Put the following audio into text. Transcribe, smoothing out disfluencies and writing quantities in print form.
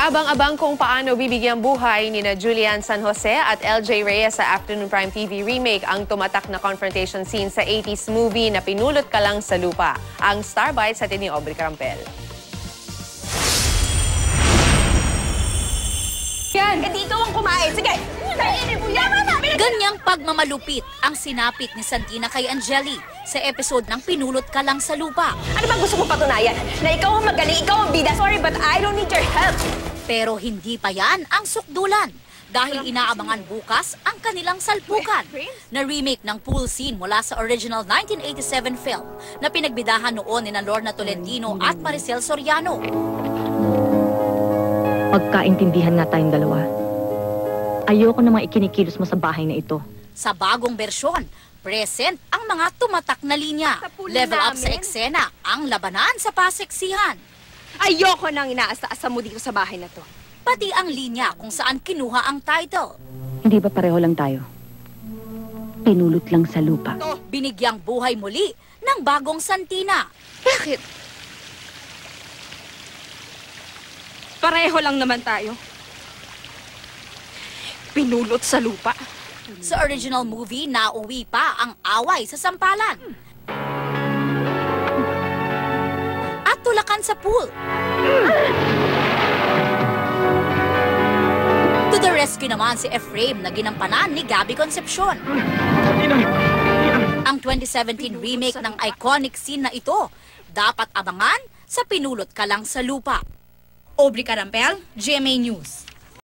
Abang-abang kung paano bibigyang buhay ni na Julian San Jose at LJ Reyes sa Afternoon Prime TV remake ang tumatak na confrontation scene sa 80s movie na Pinulot Ka Lang sa Lupa. Ang Star Bites sa ni Aubrey Carampel. Yan! Eh, dito ang kumain. Sige! Ganyang pagmamalupit ang sinapit ni Santina kay Angeli sa episode ng Pinulot Ka Lang sa Lupa. Ano bang gusto mo patunayan? Na ikaw ang magaling, ikaw ang bida. Sorry, but I don't need your help. Pero hindi pa yan ang sukdulan dahil inaabangan bukas ang kanilang salpukan na remake ng pool scene mula sa original 1987 film na pinagbidahan noon ni na Lorna Tolentino at Maricel Soriano. Magkaintindihan na tayong dalawa. Ayoko namang ikinikilos mo sa bahay na ito. Sa bagong bersyon, present ang mga tumatak na linya. Level up sa eksena ang labanan sa paseksihan. Ayoko nang inaasa-asa mo dito sa bahay na to. Pati ang linya kung saan kinuha ang title. Hindi ba pareho lang tayo? Pinulot lang sa lupa. Binigyang buhay muli ng bagong Santina. Bakit? Pareho lang naman tayo. Pinulot sa lupa. Sa original movie, nauwi pa ang away sa sampalan. At tulakan sa pool. To the rescue naman si Efraim na ginampanan ni Gabby Concepcion. Ang 2017 remake ng iconic scene na ito, dapat abangan sa Pinulot Ka Lang sa Lupa. Aubrey Carampel, GMA News.